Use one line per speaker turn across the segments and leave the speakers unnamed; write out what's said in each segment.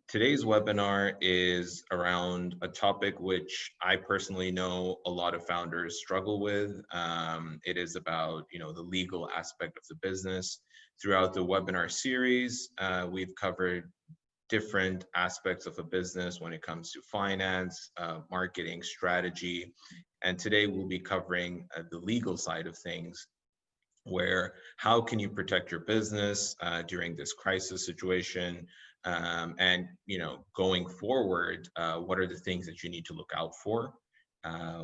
Today's webinar is around a topic which I personally know a lot of founders struggle with. It is about, the legal aspect of the business. Throughout the webinar series, we've covered different aspects of a business when it comes to finance, marketing, strategy, and today we'll be covering the legal side of things, where how can you protect your business during this crisis situation, and going forward, what are the things that you need to look out for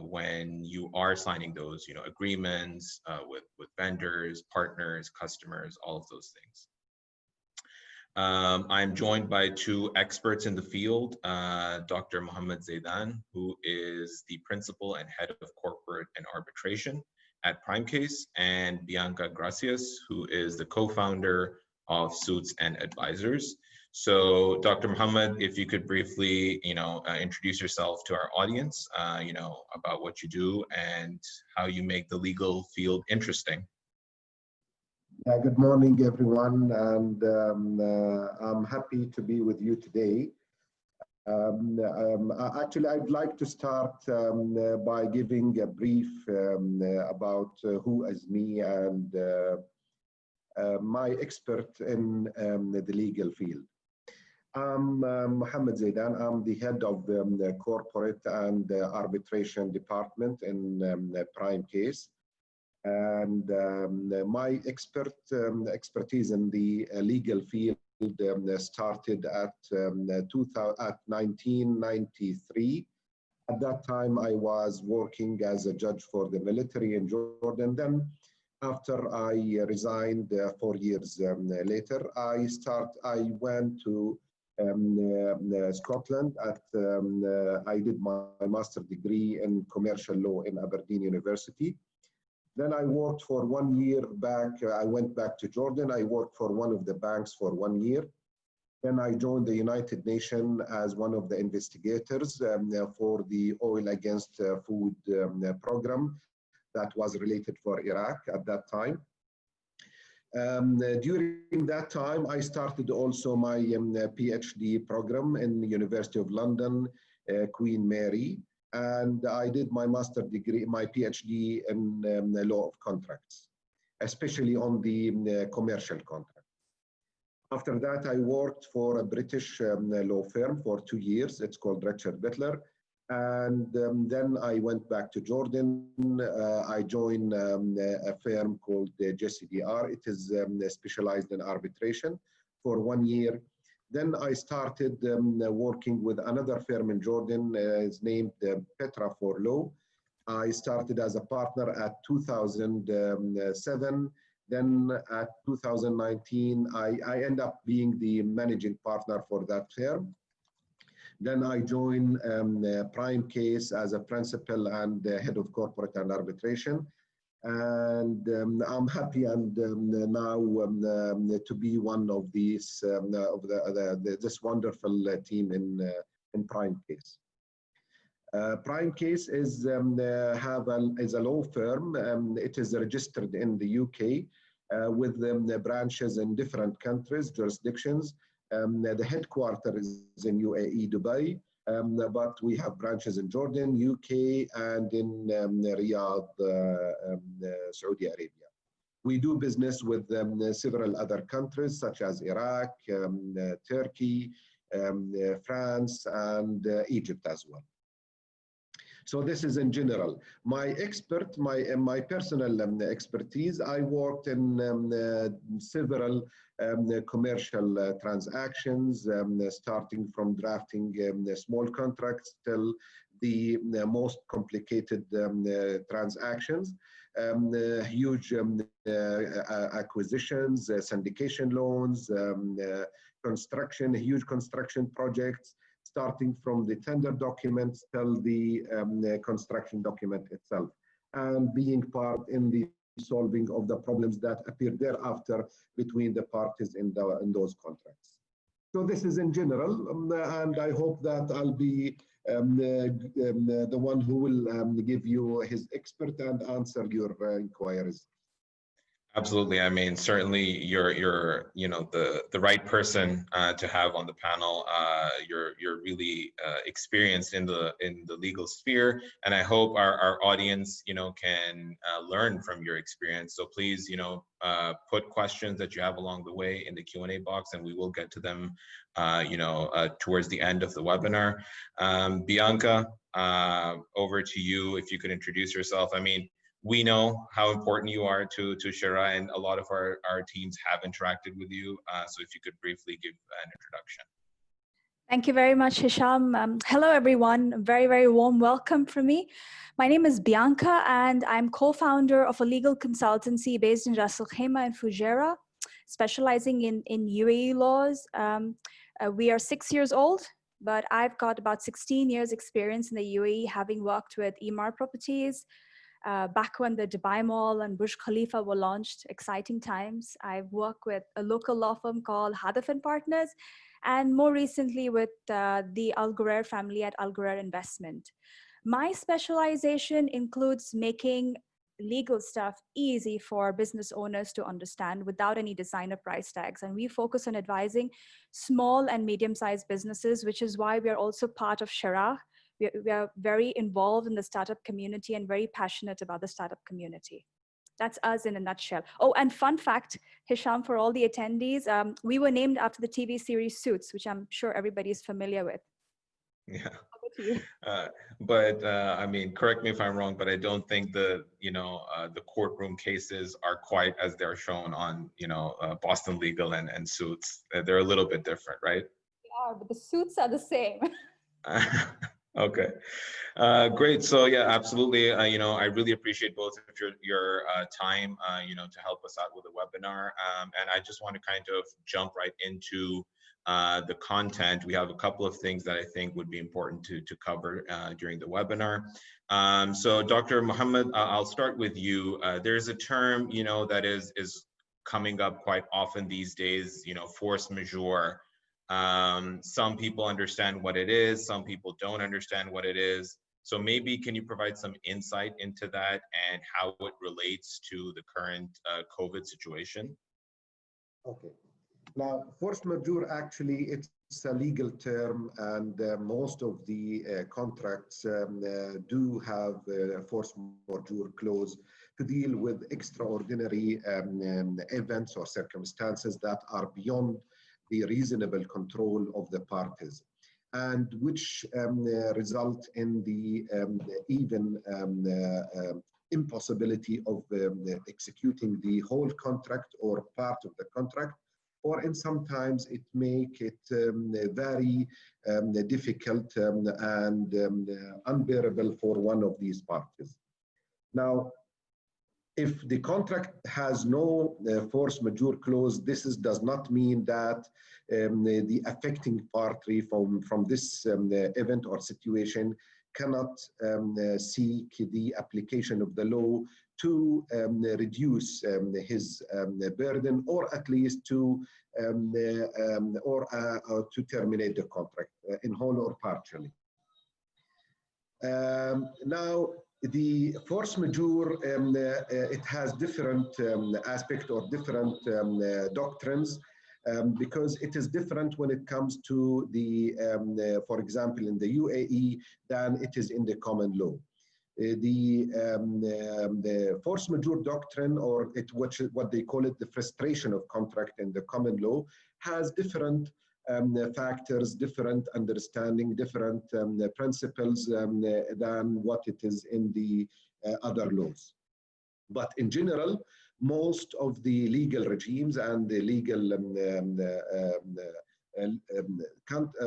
when you are signing those agreements with vendors, partners, customers, all of those things. I'm joined by two experts in the field, Dr. Mohammed Zaidan, who is the principal and head of corporate and arbitration at PrimeCase, and Bianca Gracias, who is the co-founder of Suits and Advisors. So Dr. Mohammed, if you could briefly, introduce yourself to our audience, about what you do and how you make the legal field interesting.
Yeah, good morning, everyone, and I'm happy to be with you today. Actually, I'd like to start by giving a brief about who is me and my expert in the legal field. I'm Mohammed Zaidan. I'm the head of the corporate and arbitration department in PrimeCase. And my expertise in the legal field started at 1993. At that time, I was working as a judge for the military in Jordan. Then, after I resigned 4 years later, I went to Scotland. I did my master's degree in commercial law in Aberdeen University. Then I worked for 1 year back. I went back to Jordan. I worked for one of the banks for 1 year. Then I joined the United Nations as one of the investigators for the Oil Against Food program that was related for Iraq at that time. During that time, I started also my PhD program in the University of London, Queen Mary. And I did my master's degree, my PhD in law of contracts, especially on the commercial contract. After that, I worked for a British law firm for 2 years. It's called Richard Butler. And then I went back to Jordan. I joined a firm called JCDR. It is specialized in arbitration for 1 year. Then I started working with another firm in Jordan. It's named Petra for Law. I started as a partner at 2007. Then at 2019, I end up being the managing partner for that firm. Then I joined PrimeCase as a principal and head of corporate and arbitration. And I'm happy and now to be one of these this wonderful team in PrimeCase. PrimeCase is a law firm. It is registered in the UK with branches in different countries, jurisdictions. The headquarters is in UAE, Dubai. But we have branches in Jordan, UK, and in Riyadh, Saudi Arabia. We do business with several other countries such as Iraq, Turkey, France, and Egypt as well. So this is in general. My personal expertise, I worked in several commercial transactions, starting from drafting small contracts till the most complicated transactions, huge acquisitions, syndication loans, huge construction projects, starting from the tender documents till the construction document itself, and being part in the solving of the problems that appear thereafter between the parties in those contracts. So this is in general, and I hope that I'll be the one who will give you his expert and answer your inquiries.
Absolutely. I mean, certainly you're you know the right person to have on the panel. You're really experienced in the legal sphere, and I hope our audience can learn from your experience. So please put questions that you have along the way in the Q&A box, and we will get to them towards the end of the webinar. Bianca, over to you. If you could introduce yourself. I mean, we know how important you are to Shara, and a lot of our teams have interacted with you. So if you could briefly give an introduction.
Thank you very much, Hisham. Hello, everyone. Very, very warm welcome from me. My name is Bianca, and I'm co-founder of a legal consultancy based in Ras Al Khaimah and Fujairah, specializing in UAE laws. We are 6 years old, but I've got about 16 years experience in the UAE, having worked with Emaar Properties, back when the Dubai Mall and Burj Khalifa were launched, exciting times. I've worked with a local law firm called Hadaf & Partners, and more recently with the Al Ghurair family at Al Ghurair Investment. My specialization includes making legal stuff easy for business owners to understand without any designer price tags. And we focus on advising small and medium-sized businesses, which is why we are also part of Shara. We are very involved in the startup community and very passionate about the startup community. That's us in a nutshell. Oh, and fun fact, Hisham, for all the attendees, we were named after the TV series Suits, which I'm sure everybody is familiar with.
Yeah. I mean, correct me if I'm wrong, but I don't think the courtroom cases are quite as they're shown on Boston Legal and Suits. They're a little bit different, right?
They are, but the suits are the same.
Okay, great. So yeah, absolutely. I really appreciate both of your time, to help us out with the webinar. And I just want to kind of jump right into the content. We have a couple of things that I think would be important to cover during the webinar. So Dr. Mohammed, I'll start with you. There's a term, that is coming up quite often these days, force majeure. Some people understand what it is, some people don't understand what it is. So maybe can you provide some insight into that and how it relates to the current COVID situation?
Okay. Now, force majeure, actually, it's a legal term, and most of the contracts do have a force majeure clause to deal with extraordinary events or circumstances that are beyond the reasonable control of the parties, and which result in the even impossibility of executing the whole contract or part of the contract, or in sometimes it make it very difficult and unbearable for one of these parties. Now, if the contract has no force majeure clause, does not mean that the affecting party from this event or situation cannot seek the application of the law to reduce his burden, or at least to terminate the contract in whole or partially. Now, the force majeure, it has different aspects or different doctrines, because it is different when it comes to the, for example, in the UAE than it is in the common law. The force majeure doctrine, or what they call it, the frustration of contract in the common law, has different factors, different understanding, different principles than what it is in the other laws. But in general, most of the legal regimes and the legal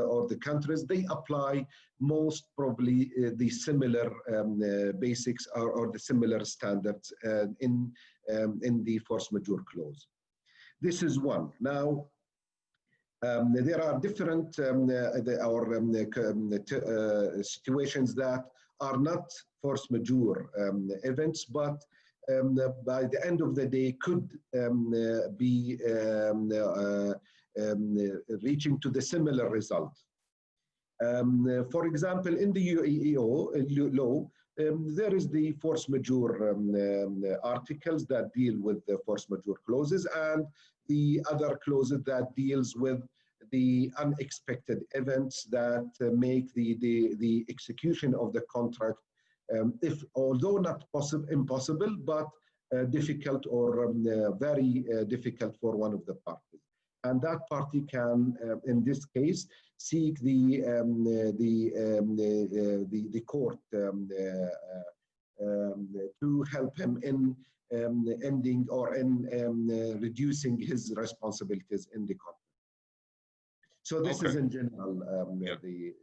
or the countries, they apply most probably the similar basics or the similar standards in the force majeure clause. This is one. Now, there are different situations that are not force majeure events, but by the end of the day could be reaching to the similar result. For example, in the UAE law, There is the force majeure articles that deal with the force majeure clauses, and the other clauses that deals with the unexpected events that make the execution of the contract, if although not impossible, but difficult or very difficult for one of the parties. And that party can, in this case, seek the court to help him in ending or in reducing his responsibilities in the contract. So this is in general the.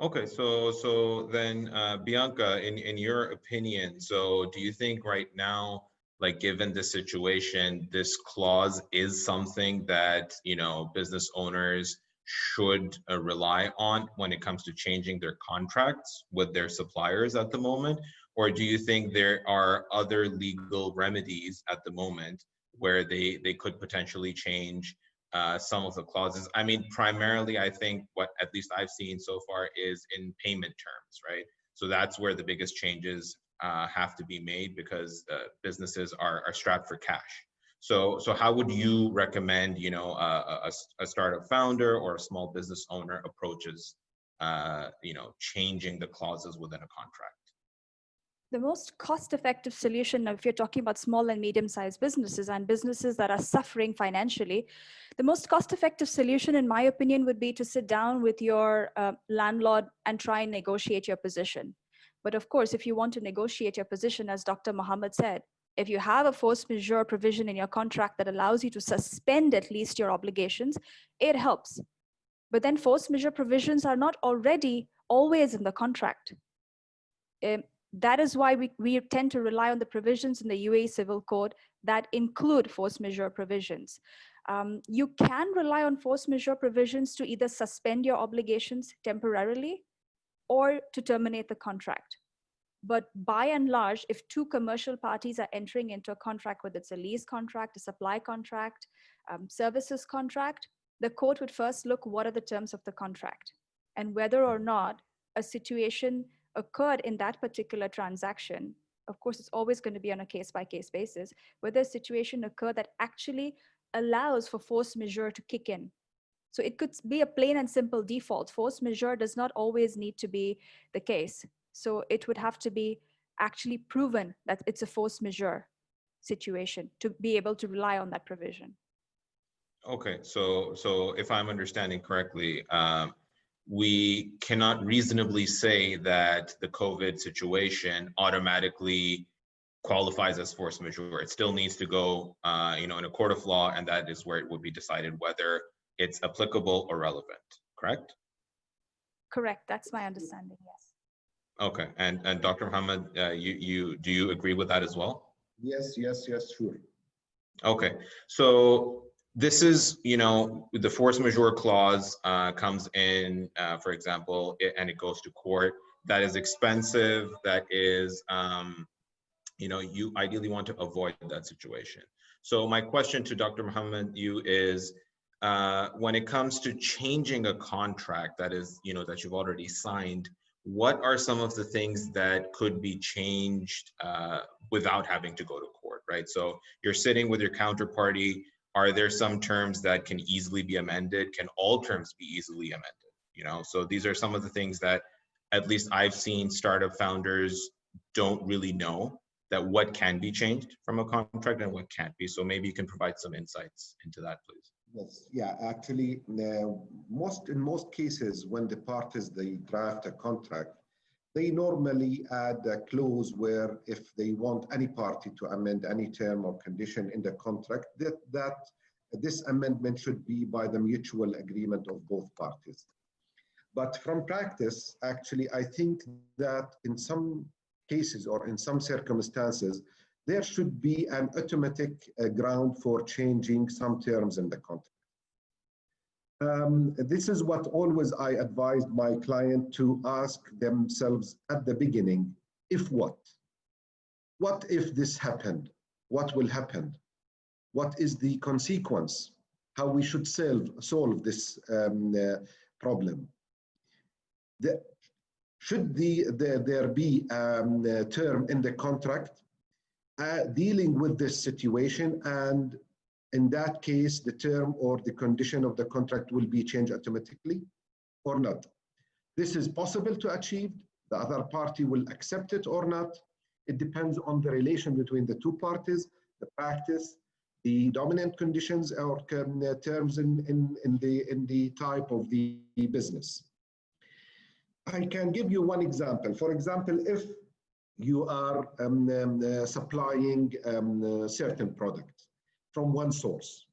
Okay, so then Bianca, in your opinion, so do you think right now, like given the situation, this clause is something that, you know, business owners should rely on when it comes to changing their contracts with their suppliers at the moment? Or do you think there are other legal remedies at the moment where they could potentially change some of the clauses? I mean, primarily, I think what at least I've seen so far is in payment terms, right? So that's where the biggest changes have to be made, because businesses are strapped for cash. So how would you recommend, you know, a startup founder or a small business owner approaches, you know, changing the clauses within a contract?
The most cost-effective solution, if you're talking about small and medium-sized businesses and businesses that are suffering financially, the most cost-effective solution, in my opinion, would be to sit down with your landlord and try and negotiate your position. But of course, if you want to negotiate your position, as Dr. Mohammed said, if you have a force majeure provision in your contract that allows you to suspend at least your obligations, it helps. But then force majeure provisions are not already always in the contract. That is why we tend to rely on the provisions in the UAE Civil Code that include force majeure provisions. You can rely on force majeure provisions to either suspend your obligations temporarily or to terminate the contract. But by and large, if two commercial parties are entering into a contract, whether it's a lease contract, a supply contract, services contract, the court would first look what are the terms of the contract and whether or not a situation occurred in that particular transaction. Of course, it's always going to be on a case-by-case basis, whether a situation occurred that actually allows for force majeure to kick in. So it could be a plain and simple default. Force majeure does not always need to be the case. So it would have to be actually proven that it's a force majeure situation to be able to rely on that provision.
Okay, so if I'm understanding correctly, we cannot reasonably say that the COVID situation automatically qualifies as force majeure. It still needs to go, you know, in a court of law, and that is where it would be decided whether it's applicable or relevant. Correct?
Correct. That's my understanding. Yes.
Okay, and Dr. Mohammed, do you agree with that as well?
Yes, sure.
Okay, so this is, you know, the force majeure clause comes in, for example, and it goes to court. That is expensive. That is, you know, you ideally want to avoid that situation. So my question to Dr. Mohammed, you is, when it comes to changing a contract that is, you know, that you've already signed, what are some of the things that could be changed without having to go to court, right? So you're sitting with your counterparty. Are there some terms that can easily be amended? Can all terms be easily amended? You know, so these are some of the things that at least I've seen startup founders don't really know, that what can be changed from a contract and what can't be. So maybe you can provide some insights into that, please.
Yes, yeah, actually, in most cases, when the parties, they draft a contract, they normally add a clause where if they want any party to amend any term or condition in the contract, that this amendment should be by the mutual agreement of both parties. But from practice, actually, I think that in some cases or in some circumstances, there should be an automatic ground for changing some terms in the contract. This is what always I advised my client to ask themselves at the beginning: if what? What if this happened? What will happen? What is the consequence? How we should solve this problem? Should there be a term in the contract dealing with this situation, and in that case, the term or the condition of the contract will be changed automatically or not? This is possible to achieve. The other party will accept it or not. It depends on the relation between the two parties, the practice, the dominant conditions or terms in the type of the business. I can give you one example. For example, if you are supplying certain products from one source,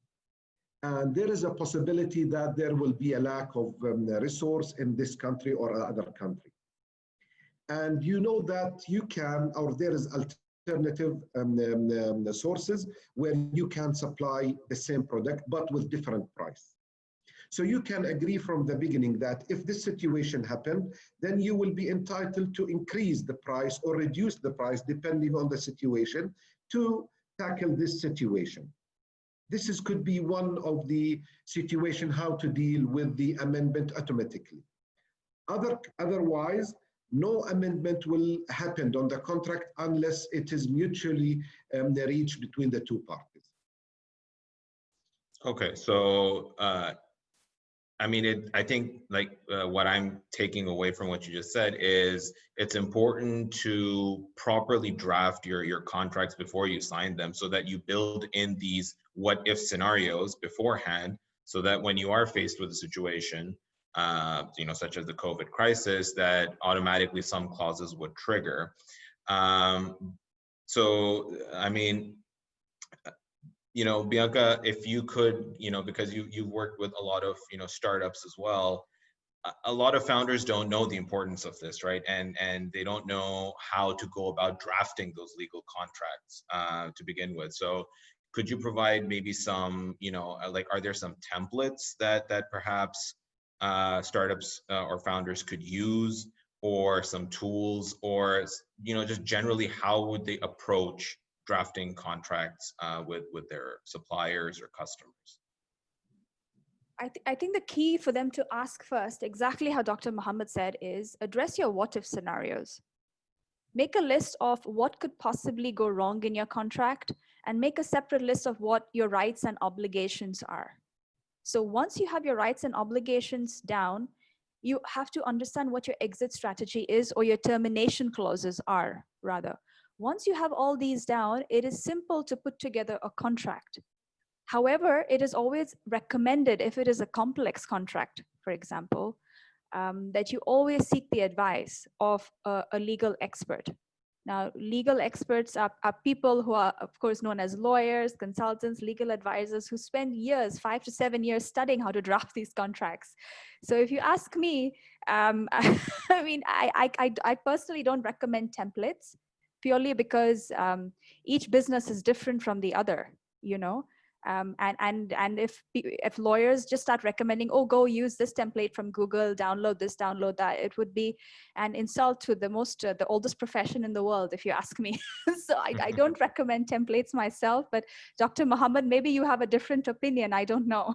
and there is a possibility that there will be a lack of resource in this country or other country. And you know that you can, or there is alternative sources where you can supply the same product, but with different price. So you can agree from the beginning that if this situation happened, then you will be entitled to increase the price or reduce the price depending on the situation to tackle this situation. This could be one of the situation how to deal with the amendment automatically. Otherwise, no amendment will happen on the contract unless it is mutually reached between the two parties.
Okay, so I mean, I think like what I'm taking away from what you just said is it's important to properly draft your contracts before you sign them so that you build in these what if scenarios beforehand, so that when you are faced with a situation, you know, such as the COVID crisis, that automatically some clauses would trigger. So, I mean, you know, Bianca, if you could, you know, because you've worked with a lot of, you know, startups as well, a lot of founders don't know the importance of this, right? And they don't know how to go about drafting those legal contracts to begin with. So could you provide maybe some, you know, like, are there some templates that perhaps startups or founders could use, or some tools, or, you know, just generally, how would they approach drafting contracts with their suppliers or customers?
I think the key for them to ask first, exactly how Dr. Mohammed said, is address your what if scenarios. Make a list of what could possibly go wrong in your contract, and make a separate list of what your rights and obligations are. So once you have your rights and obligations down, you have to understand what your exit strategy is, or your termination clauses are, rather. Once you have all these down, it is simple to put together a contract. However, it is always recommended, if it is a complex contract, for example, that you always seek the advice of a legal expert. Now, legal experts are people who are, of course, known as lawyers, consultants, legal advisors, who spend years, 5 to 7 years, studying how to draft these contracts. So if you ask me, I mean, I personally don't recommend templates, purely because each business is different from the other, you know. And if lawyers just start recommending, oh, go use this template from Google, download this, download that, it would be an insult to the oldest profession in the world, if you ask me. So I don't recommend templates myself, but Dr. Mohammed, maybe you have a different opinion. I don't know.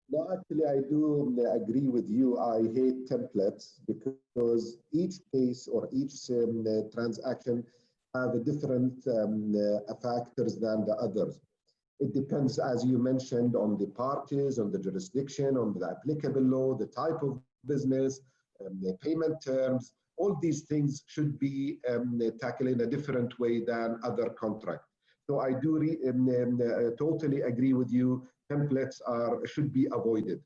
No, actually, I do agree with you. I hate templates because each case or each transaction have a different factors than the others. It depends, as you mentioned, on the parties, on the jurisdiction, on the applicable law, the type of business, the payment terms. All these things should be tackled in a different way than other contracts. So I do totally agree with you. Templates should be avoided.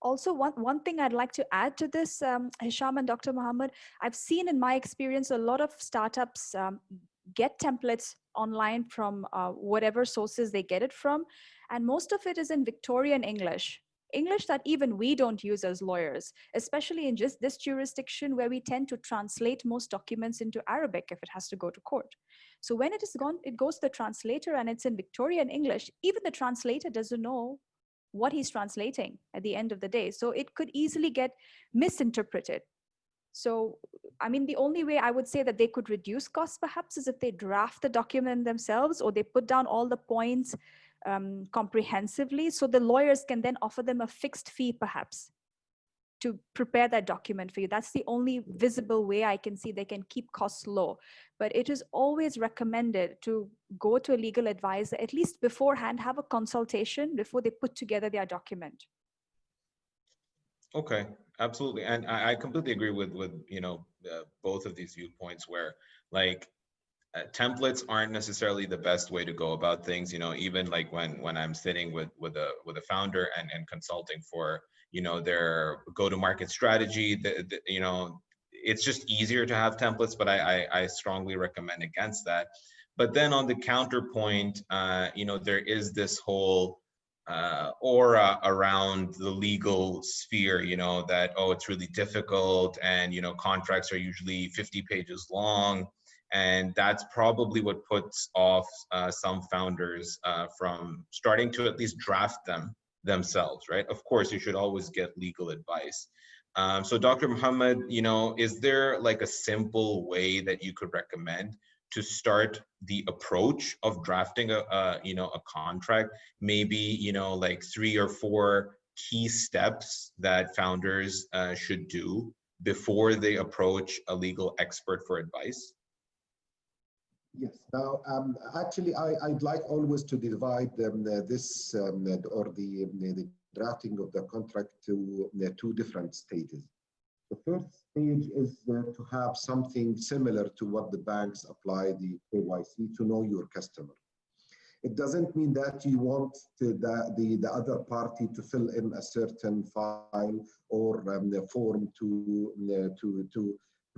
Also, one thing I'd like to add to this, Hisham and Dr. Mohammed, I've seen in my experience a lot of startups get templates online from whatever sources they get it from. And most of it is in Victorian English that even we don't use as lawyers, especially in just this jurisdiction where we tend to translate most documents into Arabic if it has to go to court. So when it is gone, it goes to the translator and it's in Victorian English. Even the translator doesn't know what he's translating at the end of the day. So it could easily get misinterpreted. So, I mean, the only way I would say that they could reduce costs perhaps is if they draft the document themselves, or they put down all the points comprehensively, so the lawyers can then offer them a fixed fee perhaps. to prepare that document for you. That's the only visible way I can see they can keep costs low. But it is always recommended to go to a legal advisor, at least beforehand, have a consultation before they put together their document.
Okay, absolutely. And I completely agree with both of these viewpoints where like templates aren't necessarily the best way to go about things. Even like when I'm sitting with a founder and consulting for their go-to-market strategy, it's just easier to have templates, but I strongly recommend against that. But then on the counterpoint, there is this whole aura around the legal sphere, that, oh, it's really difficult, and contracts are usually 50 pages long, and that's probably what puts off some founders from starting to at least draft them themselves, right? Of course, you should always get legal advice. So Dr. Muhammad, is there like a simple way that you could recommend to start the approach of drafting a contract? Maybe, like 3 or 4 key steps that founders should do before they approach a legal expert for advice?
Yes. Now, actually, I'd like always to divide this or the drafting of the contract to 2 different stages. The first stage is to have something similar to what the banks apply, the KYC, to know your customer. It doesn't mean that you want the other party to fill in a certain file or form to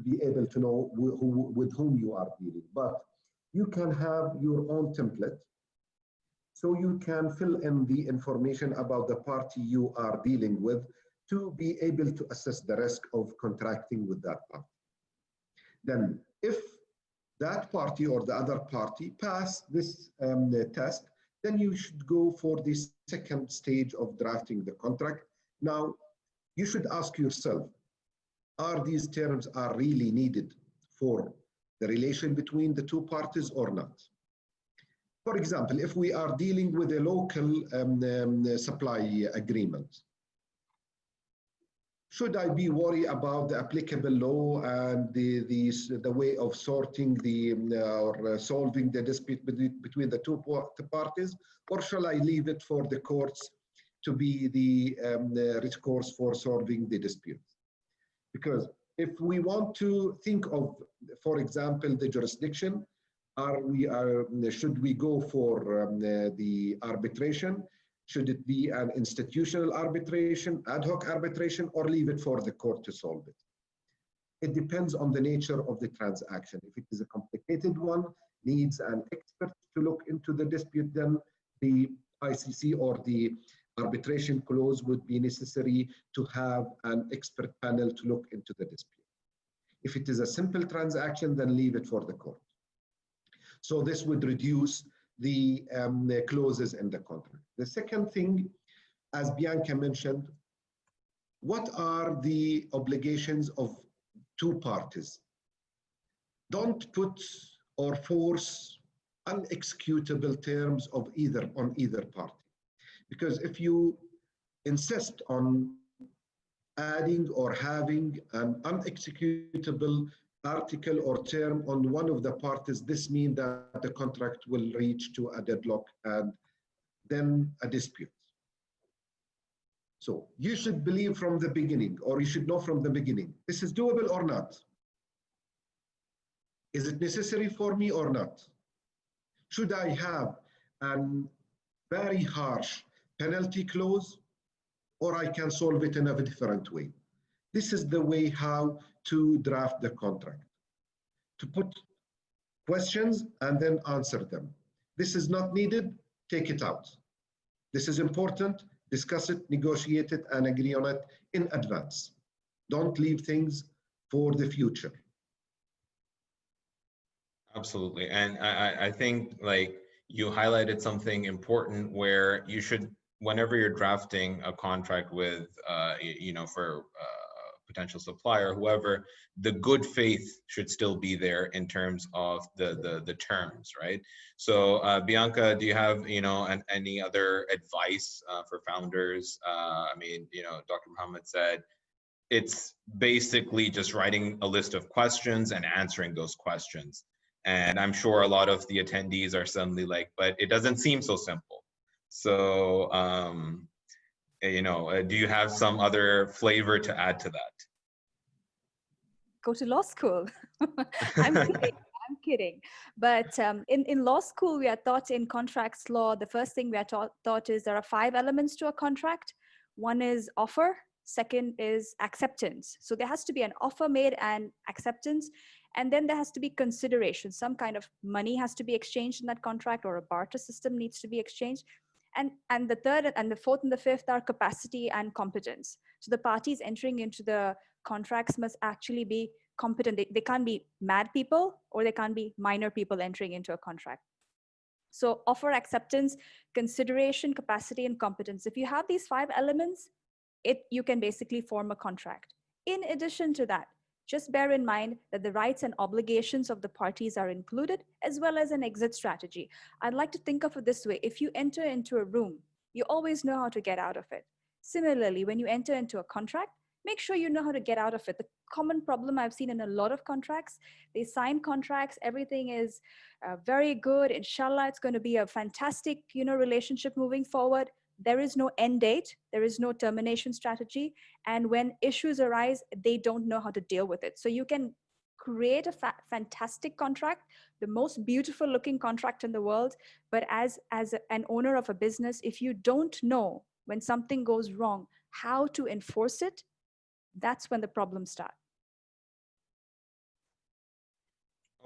be able to know with whom you are dealing. But you can have your own template, so you can fill in the information about the party you are dealing with to be able to assess the risk of contracting with that party. Then, if that party or the other party pass this test, then you should go for the second stage of drafting the contract. Now, you should ask yourself, are these terms are really needed for the relation between the 2 parties or not? For example, if we are dealing with a local supply agreement, should I be worried about the applicable law and the way of sorting or solving the dispute between the 2 parties, or shall I leave it for the courts to be the recourse for solving the dispute? Because if we want to think of, for example, the jurisdiction, should we go for the arbitration? Should it be an institutional arbitration, ad hoc arbitration, or leave it for the court to solve it? It depends on the nature of the transaction. If it is a complicated one, needs an expert to look into the dispute, then the ICC or the arbitration clause would be necessary to have an expert panel to look into the dispute. If it is a simple transaction, then leave it for the court. So this would reduce the clauses in the contract. The second thing, as Bianca mentioned, what are the obligations of 2 parties? Don't put or force unexecutable terms on either party. Because if you insist on adding or having an unexecutable article or term on one of the parties, this means that the contract will reach to a deadlock and then a dispute. So you should believe from the beginning, or you should know from the beginning, this is doable or not? Is it necessary for me or not? Should I have a very harsh penalty clause, or I can solve it in a different way? This is the way how to draft the contract, to put questions and then answer them. This is not needed, take it out. This is important, discuss it, negotiate it, and agree on it in advance. Don't leave things for the future.
Absolutely. And I think like you highlighted something important where you should, whenever you're drafting a contract with, for potential supplier, whoever, the good faith should still be there in terms of the terms, right? So Bianca, do you have, any other advice for founders? I mean, Dr. Muhammad said, it's basically just writing a list of questions and answering those questions. And I'm sure a lot of the attendees are suddenly like, but it doesn't seem so simple. So, do you have some other flavor to add to that?
Go to law school. I'm kidding. I'm kidding. But in law school, we are taught in contracts law, the first thing we are taught is there are 5 elements to a contract. One is offer. Second is acceptance. So there has to be an offer made and acceptance. And then there has to be consideration. Some kind of money has to be exchanged in that contract, or a barter system needs to be exchanged. And the third and the fourth and the fifth are capacity and competence. So the parties entering into the contracts must actually be competent. They can't be mad people, or they can't be minor people entering into a contract. So offer, acceptance, consideration, capacity, and competence. If you have these 5 elements, you can basically form a contract. In addition to that, just bear in mind that the rights and obligations of the parties are included, as well as an exit strategy. I'd like to think of it this way. If you enter into a room, you always know how to get out of it. Similarly, when you enter into a contract, make sure you know how to get out of it. The common problem I've seen in a lot of contracts, they sign contracts, everything is very good. Inshallah, it's going to be a fantastic, relationship moving forward. There is no end date. There is no termination strategy. And when issues arise, they don't know how to deal with it. So you can create a fantastic contract, the most beautiful looking contract in the world. But as an owner of a business, if you don't know when something goes wrong, how to enforce it, that's when the problems start.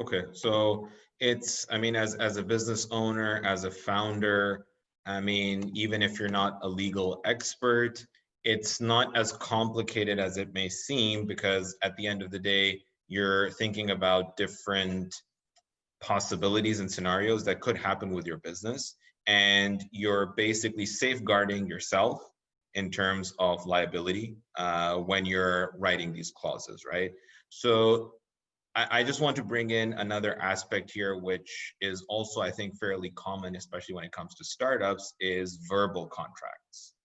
Okay, so it's, as a business owner, as a founder, even if you're not a legal expert, it's not as complicated as it may seem, because at the end of the day, you're thinking about different possibilities and scenarios that could happen with your business, and you're basically safeguarding yourself in terms of liability when you're writing these clauses, right? So I just want to bring in another aspect here, which is also, I think, fairly common, especially when it comes to startups, is verbal contracts,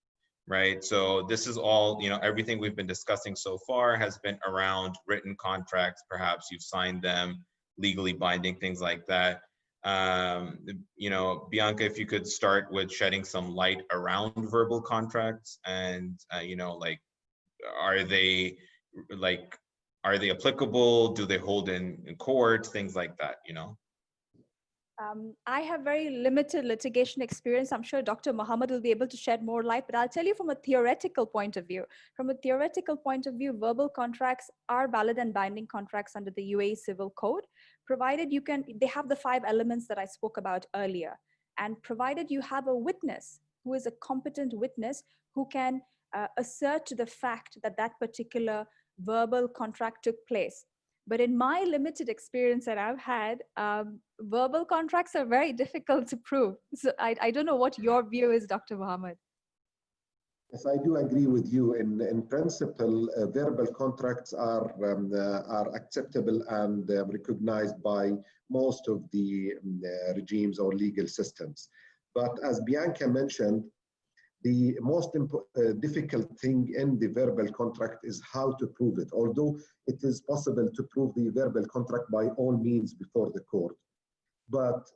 right? So this is all, everything we've been discussing so far has been around written contracts. Perhaps you've signed them, legally binding, things like that. Bianca, if you could start with shedding some light around verbal contracts, and, are they applicable? Do they hold in court? Things like that,
I have very limited litigation experience. I'm sure Dr. Muhammad will be able to shed more light, but I'll tell you from a theoretical point of view. From a theoretical point of view, verbal contracts are valid and binding contracts under the UAE Civil Code, provided they have the 5 elements that I spoke about earlier. And provided you have a witness who is a competent witness who can assert to the fact that that particular verbal contract took place. But in my limited experience that I've had, verbal contracts are very difficult to prove. So I don't know what your view is, Dr. Muhammad.
Yes, I do agree with you. In principle, verbal contracts are acceptable and recognized by most of the regimes or legal systems. But as Bianca mentioned, the most difficult thing in the verbal contract is how to prove it, although it is possible to prove the verbal contract by all means before the court. But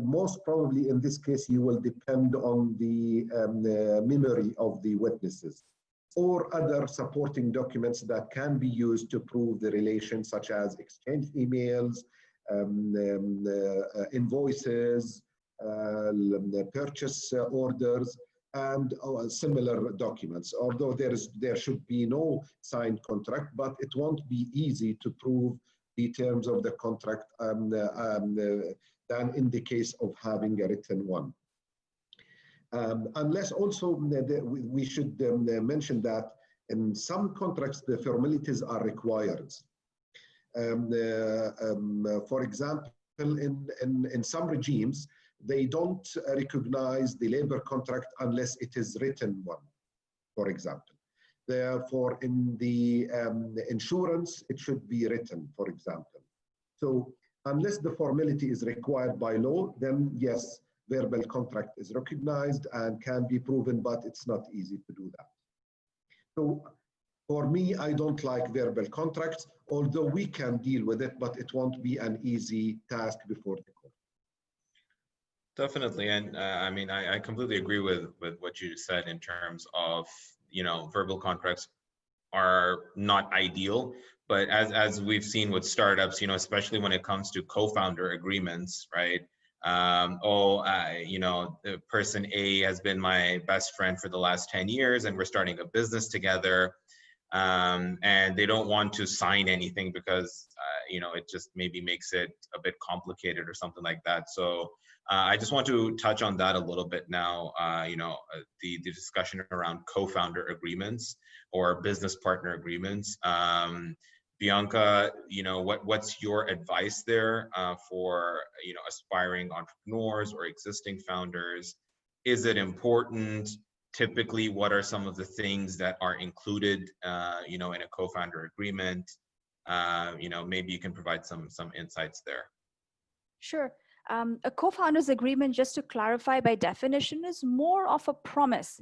most probably in this case, you will depend on the memory of the witnesses or other supporting documents that can be used to prove the relation, such as exchange emails, invoices, purchase orders, and similar documents. Although there should be no signed contract, but it won't be easy to prove the terms of the contract than in the case of having a written one. Unless also we should mention that in some contracts the formalities are required. For example, in some regimes, they don't recognize the labor contract unless it is written one, for example. Therefore, in the insurance, it should be written, for example. So unless the formality is required by law, then yes, verbal contract is recognized and can be proven, but it's not easy to do that. So For me, I don't like verbal contracts, although we can deal with it, but it won't be an easy task before the court.
Definitely, and I mean, I completely agree with what you said in terms of, you know, verbal contracts are not ideal, but as we've seen with startups, you know, especially when it comes to co-founder agreements, right? You know, the person A has been my best friend for the last 10 years, and we're starting a business together, and they don't want to sign anything because you know, it just maybe makes it a bit complicated or something like that. So I just want to touch on that a little bit now. You know, the discussion around co-founder agreements or business partner agreements. Bianca, you know, what's your advice there for, you know, aspiring entrepreneurs or existing founders? Is it important? Typically, what are some of the things that are included, you know, in a co-founder agreement? You know, maybe you can provide some insights there.
Sure. A co-founders agreement, just to clarify by definition, is more of a promise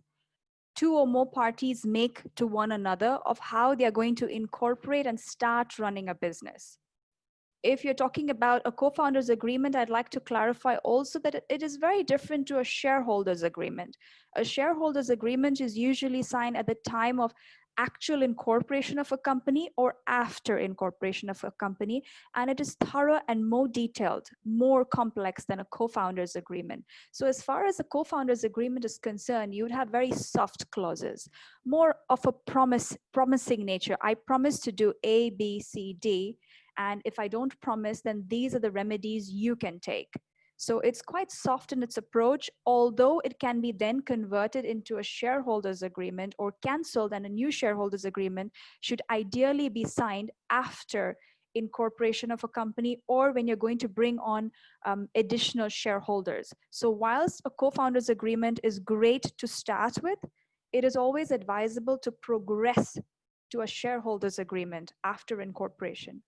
two or more parties make to one another of how they are going to incorporate and start running a business. If you're talking about a co-founders agreement, I'd like to clarify also that it is very different to a shareholders agreement. A shareholders agreement is usually signed at the time of actual incorporation of a company or after incorporation of a company, and it is thorough and more detailed, more complex than a co-founders agreement. So as far as a co-founders agreement is concerned, you would have very soft clauses, more of a promising nature. I promise to do A, B, C, D, and if I don't promise, then these are the remedies you can take. So it's quite soft in its approach, although it can be then converted into a shareholders agreement or canceled, and a new shareholders agreement should ideally be signed after incorporation of a company or when you're going to bring on additional shareholders. So whilst a co-founders agreement is great to start with, it is always advisable to progress to a shareholders agreement after incorporation.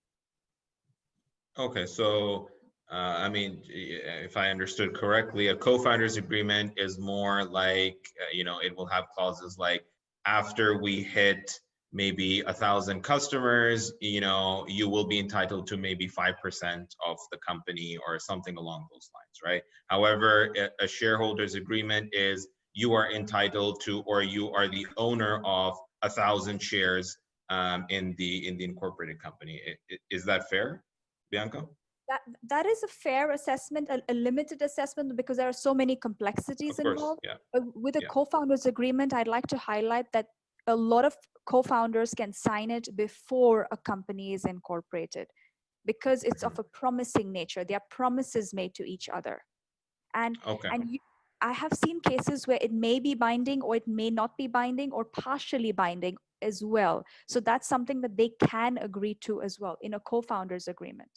Okay, so I mean, if I understood correctly, a co-founders agreement is more like, you know, it will have clauses like, after we hit maybe 1,000 customers, you know, you will be entitled to maybe 5% of the company or something along those lines, right? However, a shareholders agreement is you are entitled to, or you are the owner of 1,000 shares in the incorporated company. Is that fair, Bianca?
That is a fair assessment, a limited assessment, because there are so many complexities involved.
Yeah.
With a co-founders agreement, I'd like to highlight that a lot of co-founders can sign it before a company is incorporated because it's of a promising nature. There are promises made to each other. I have seen cases where it may be binding or it may not be binding or partially binding as well. So that's something that they can agree to as well in a co-founders agreement.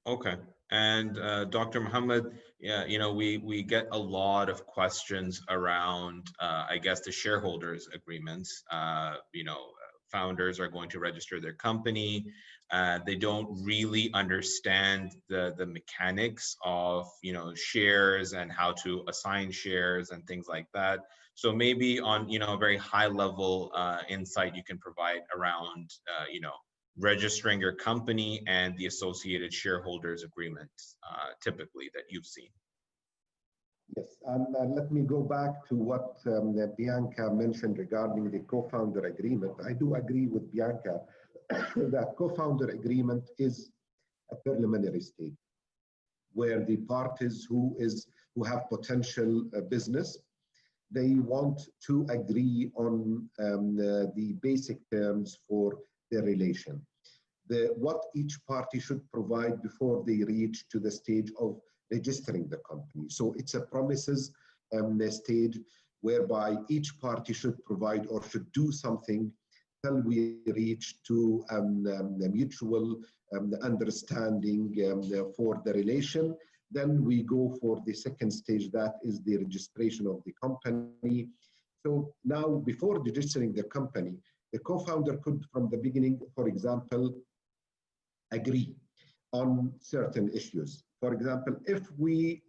Okay, and Dr. Muhammad, yeah, you know, we get a lot of questions around, I guess, the shareholders agreements. You know, founders are going to register their company. They don't really understand the mechanics of, you know, shares and how to assign shares and things like that. So maybe on, you know, a very high level insight you can provide around, you know, registering your company and the associated shareholders agreement, typically that you've seen.
Yes, and let me go back to what Bianca mentioned regarding the co-founder agreement. I do agree with Bianca that co-founder agreement is a preliminary stage where the parties who have potential business, they want to agree on the basic terms for their relation. What each party should provide before they reach to the stage of registering the company. So it's a promises stage whereby each party should provide or should do something till we reach to the mutual understanding for the relation. Then we go for the second stage, that is the registration of the company. So now before registering the company, the co-founder could from the beginning, for example, agree on certain issues. For example,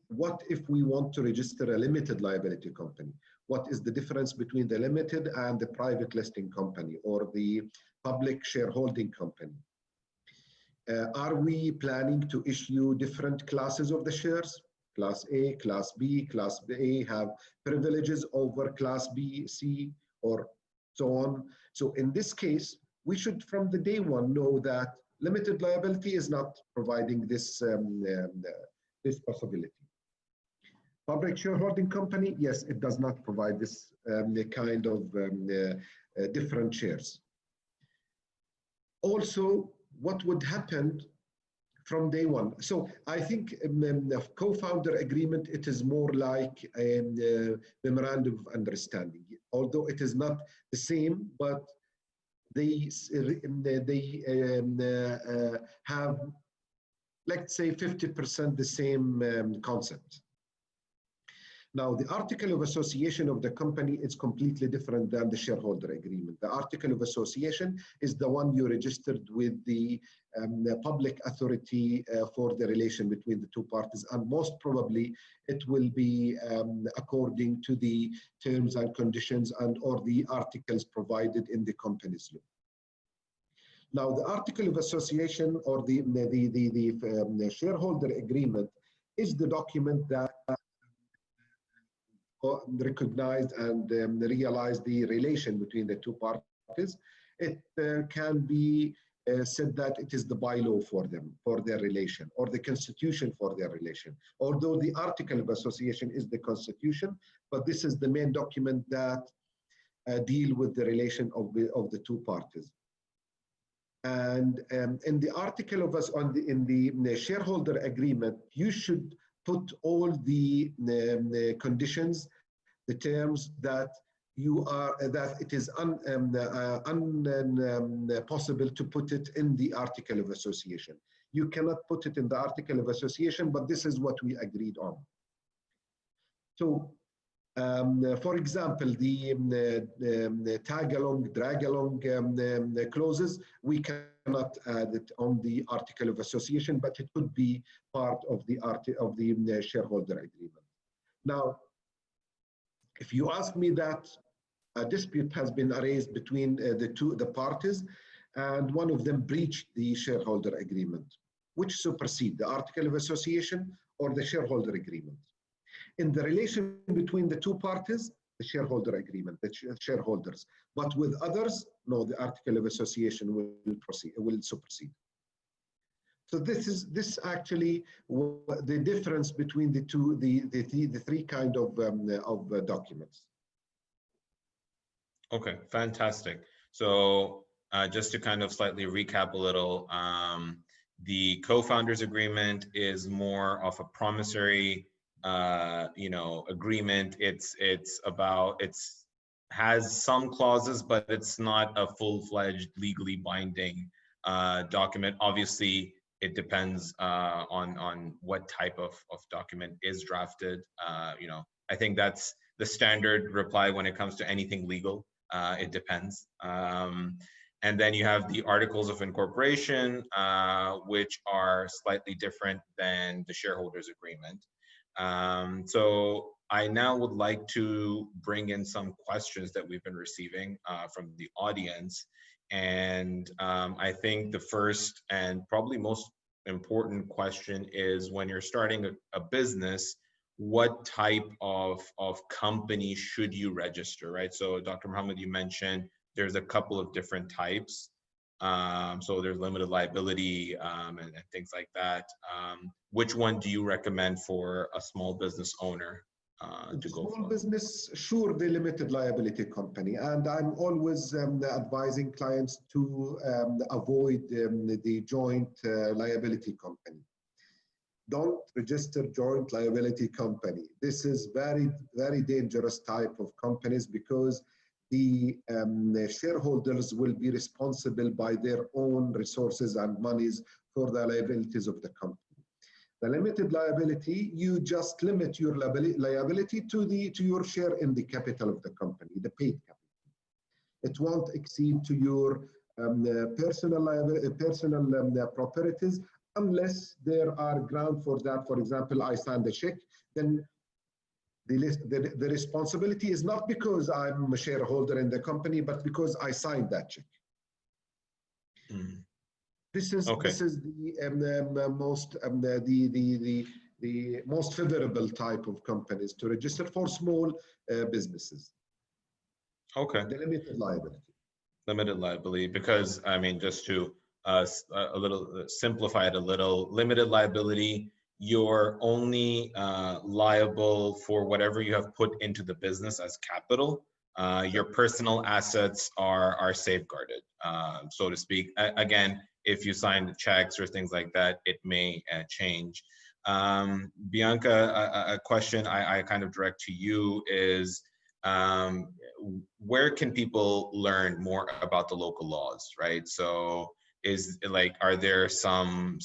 what if we want to register a limited liability company? what is the difference between the limited and the private listing company or the public shareholding company. Are we planning to issue different classes of the shares? Class A, Class B, Class A have privileges over Class B, C, or so on. So in this case, we should from the day one know that limited liability is not providing this, this possibility. Public shareholding company, yes, it does not provide this kind of different shares. Also, what would happen from day one? So I think the co-founder agreement, it is more like a memorandum of understanding, although it is not the same, but they have, let's say, 50% the same concept. Now, the article of association of the company is completely different than the shareholder agreement. The article of association is the one you registered with the public authority for the relation between the two parties, and most probably it will be according to the terms and conditions and or the articles provided in the company's law. Now, the article of association or the shareholder agreement is the document that recognized and realized the relation between the two parties. It can be said that it is the bylaw for them, for their relation, or the constitution for their relation. Although the article of association is the constitution, but this is the main document that deal with the relation of the two parties. And in the article of us in the shareholder agreement, you should put all the conditions, the terms that that it is impossible to put it in the article of association. You cannot put it in the article of association, but this is what we agreed on. So, for example, the tag-along, drag-along clauses, we cannot add it on the article of association, but it could be part of the shareholder agreement. Now, if you ask me that a dispute has been raised between the parties, and one of them breached the shareholder agreement, which supersede the article of association or the shareholder agreement? In the relation between the two parties, the shareholder agreement, the shareholders, but with others, no, the article of association will supersede. So this actually the difference between the two, the three kind of documents.
Okay, fantastic. So just to kind of slightly recap a little, the co-founders agreement is more of a promissory agreement. It's has some clauses, but it's not a full-fledged legally binding document. Obviously, it depends on what type of document is drafted. I think that's the standard reply when it comes to anything legal. It depends. And then you have the articles of incorporation, which are slightly different than the shareholders agreement. So I now would like to bring in some questions that we've been receiving from the audience. And I think the first and probably most important question is, when you're starting a business, what type of company should you register, right? So Dr. Muhammad, you mentioned there's a couple of different types. So there's limited liability and things like that. Which one do you recommend for a small business owner to go for?
Small business, sure, the limited liability company. And I'm always advising clients to avoid the joint liability company. Don't register joint liability company. This is very, very dangerous type of companies, because the shareholders will be responsible by their own resources and monies for the liabilities of the company. The limited liability, you just limit your liability to your share in the capital of the company, the paid capital. It won't exceed to your personal properties, unless there are grounds for that. For example, I signed a check, then The responsibility is not because I'm a shareholder in the company, but because I signed that check.
Mm.
This is the most favorable type of companies to register for small businesses.
Okay.
The limited liability.
Limited liability, because I mean, just to a little simplify it a little, limited liability, you're only liable for whatever you have put into the business as capital. Your personal assets are safeguarded, so to speak. Again, if you sign checks or things like that, it may change. Bianca, a question I kind of direct to you is, where can people learn more about the local laws, right? So is like, are there some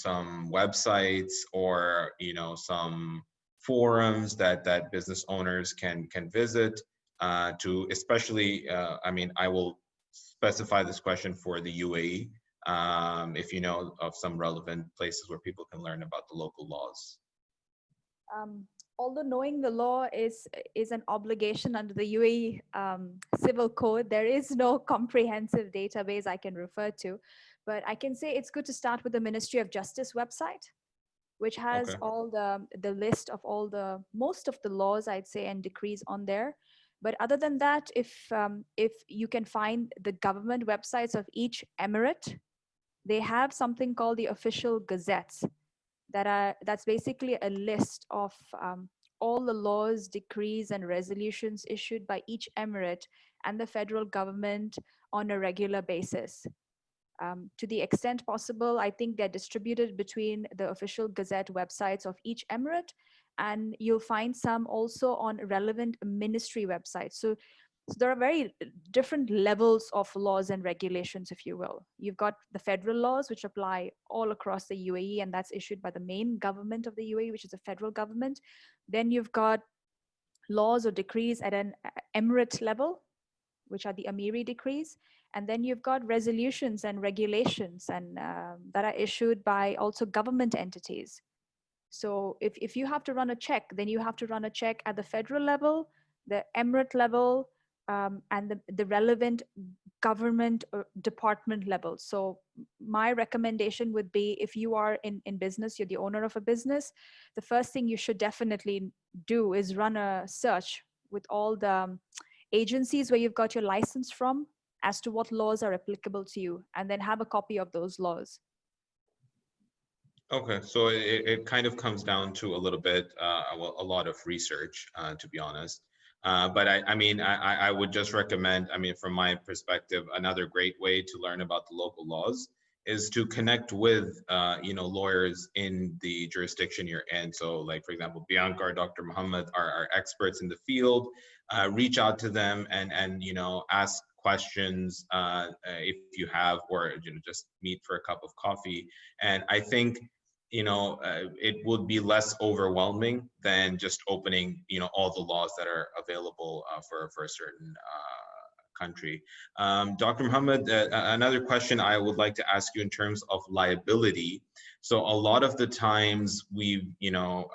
websites or, you know, some forums that business owners can visit to, especially, I mean, I will specify this question for the UAE, if you know of some relevant places where people can learn about the local laws.
Although knowing the law is an obligation under the UAE Civil Code, there is no comprehensive database I can refer to. But I can say it's good to start with the Ministry of Justice website, which has all the list of all the most of the laws, I'd say, and decrees on there. But other than that, if you can find the government websites of each emirate, they have something called the official gazettes. That's basically a list of all the laws, decrees, and resolutions issued by each emirate and the federal government on a regular basis. To the extent possible, I think they're distributed between the official Gazette websites of each emirate, and you'll find some also on relevant ministry websites. So there are very different levels of laws and regulations, if you will. You've got the federal laws, which apply all across the UAE, and that's issued by the main government of the UAE, which is the federal government. Then you've got laws or decrees at an emirate level, which are the Amiri decrees. And then you've got resolutions and regulations and that are issued by also government entities. So if you have to run a check, then you have to run a check at the federal level, the emirate level, and the relevant government or department level. So my recommendation would be, if you are in business, you're the owner of a business, the first thing you should definitely do is run a search with all the agencies where you've got your license from as to what laws are applicable to you, and then have a copy of those laws.
Okay, so it kind of comes down to a little bit, a lot of research, to be honest. But I mean, I would just recommend, I mean, from my perspective, another great way to learn about the local laws is to connect with, you know, lawyers in the jurisdiction you're in. So like, for example, Bianca or Dr. Muhammad are experts in the field. Reach out to them and you know, ask questions if you have, or you know, just meet for a cup of coffee. And I think, you know, it would be less overwhelming than just opening, you know, all the laws that are available for a certain country. Dr. Muhammad, another question I would like to ask you in terms of liability. So a lot of the times you know,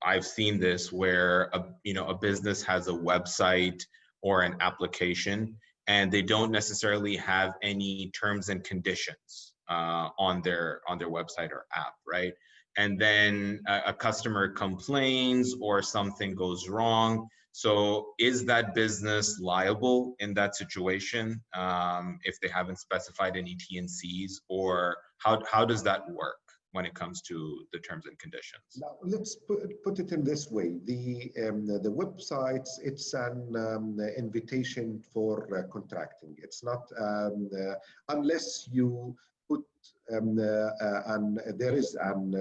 I've seen this where you know, a business has a website or an application, and they don't necessarily have any terms and conditions on their website or app, right? And then a customer complains or something goes wrong. So is that business liable in that situation if they haven't specified any T&Cs, or how does that work when it comes to the terms and conditions?
Now, let's put it in this way. The websites, it's an invitation for contracting. It's not, unless you put, and there is an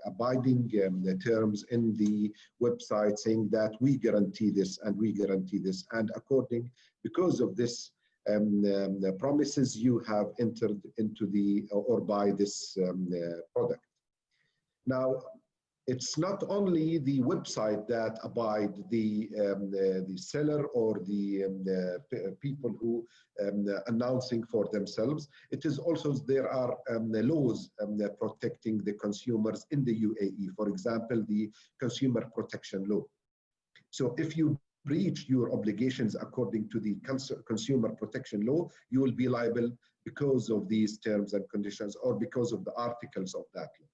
abiding the terms in the website saying that we guarantee this and we guarantee this. And because of this, the promises you have entered into the or buy this product. Now, It's not only the website that abide the seller or the people who announcing for themselves. It is also there are laws protecting the consumers in the UAE. For example, the Consumer Protection Law. So if you breach your obligations according to the Consumer Protection Law, you will be liable because of these terms and conditions or because of the articles of that law.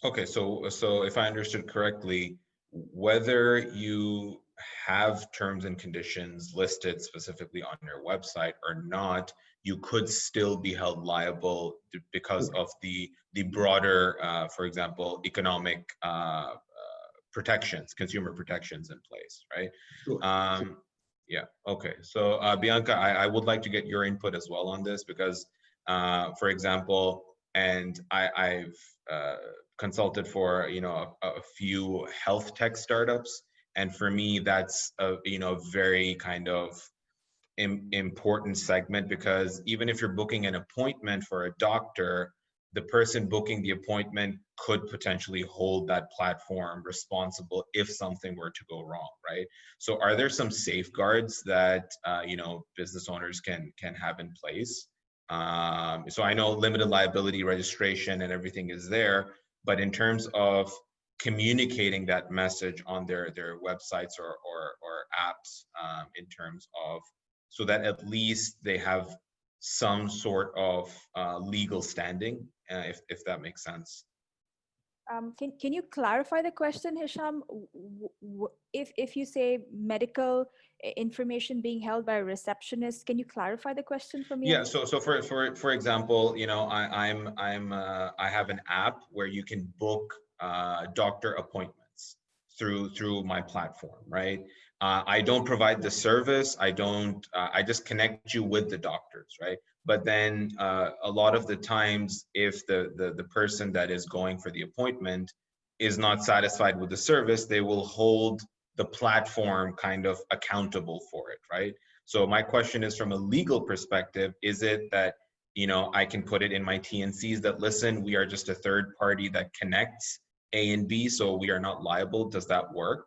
Okay, so if I understood correctly, whether you have terms and conditions listed specifically on your website or not, you could still be held liable because of the broader, for example, economic protections, consumer protections in place, right?
Sure.
Yeah. Okay. So Bianca, I would like to get your input as well on this because, for example, and I've consulted for a few health tech startups, and for me that's a very kind of important segment, because even if you're booking an appointment for a doctor, the person booking the appointment could potentially hold that platform responsible if something were to go wrong, right? So are there some safeguards that business owners can have in place? So I know limited liability registration and everything is there, but in terms of communicating that message on their websites or apps, in terms of, so that at least they have some sort of legal standing, if that makes sense.
Can you clarify the question, Hisham? If you say medical information being held by a receptionist, can you clarify the question for me?
Yeah. So for example, I have an app where you can book doctor appointments through my platform, right? I don't provide the service. I just connect you with the doctors, right? But then a lot of the times, if the person that is going for the appointment is not satisfied with the service, they will hold the platform kind of accountable for it, right? So my question is, from a legal perspective, is it that, I can put it in my T&Cs that, listen, we are just a third party that connects A and B, so we are not liable? Does that work?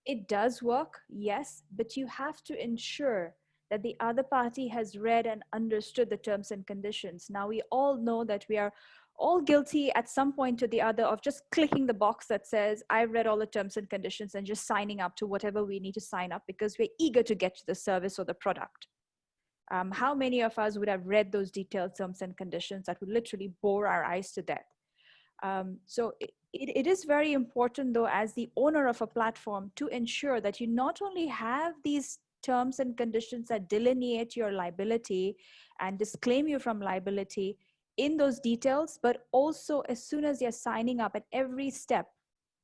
It does work, yes, but you have to ensure that the other party has read and understood the terms and conditions. Now, we all know that we are all guilty at some point or the other of just clicking the box that says, I've read all the terms and conditions, and just signing up to whatever we need to sign up because we're eager to get to the service or the product. How many of us would have read those detailed terms and conditions that would literally bore our eyes to death? So it is very important, though, as the owner of a platform, to ensure that you not only have these terms and conditions that delineate your liability and disclaim you from liability in those details, but also as soon as you're signing up at every step,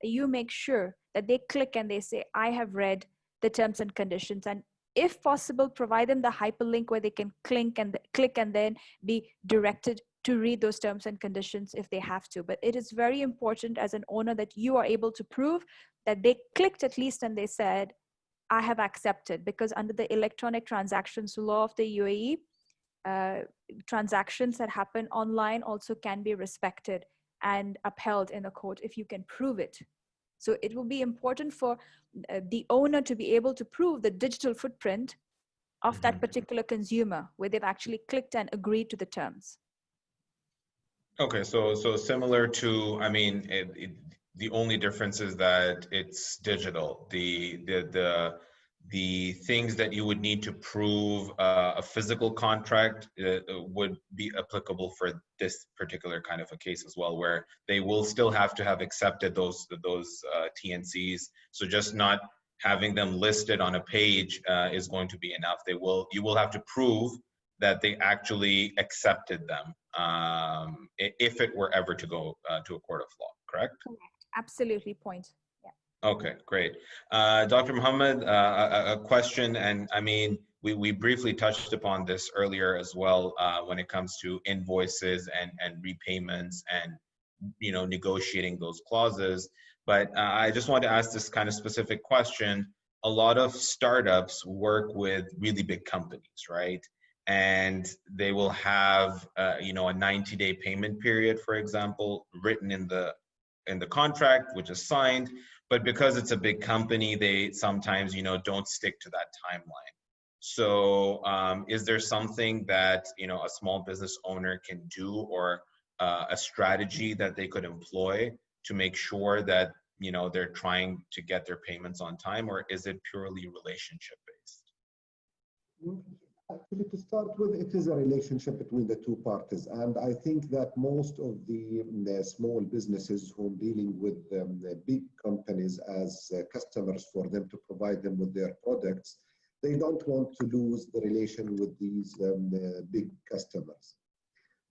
you make sure that they click and they say, I have read the terms and conditions. And if possible, provide them the hyperlink where they can click and then be directed to read those terms and conditions if they have to. But it is very important as an owner that you are able to prove that they clicked at least and they said, I have accepted, because under the electronic transactions law of the UAE, transactions that happen online also can be respected and upheld in a court if you can prove it. So it will be important for the owner to be able to prove the digital footprint of that particular consumer where they've actually clicked and agreed to the terms.
Okay, so similar to, I mean, the only difference is that it's digital. The things that you would need to prove a physical contract would be applicable for this particular kind of a case as well, where they will still have to have accepted those T&Cs. So just not having them listed on a page is going to be enough. You will have to prove that they actually accepted them, if it were ever to go to a court of law, correct?
Correct. Absolutely, point. Yeah.
Okay, great. Dr. Muhammad, a question, and I mean, we briefly touched upon this earlier as well, when it comes to invoices and repayments and, negotiating those clauses. But I just want to ask this kind of specific question. A lot of startups work with really big companies, right? and they will have you know, a 90-day payment period, for example, written in the contract, which is signed. But because it's a big company, they sometimes, you know, don't stick to that timeline. So is there something that, you know, a small business owner can do, or a strategy that they could employ to make sure that, you know, they're trying to get their payments on time, or is it purely relationship based?
Actually, to start with, it is a relationship between the two parties. And I think that most of the small businesses who are dealing with the big companies as customers for them to provide them with their products, they don't want to lose the relation with these big customers.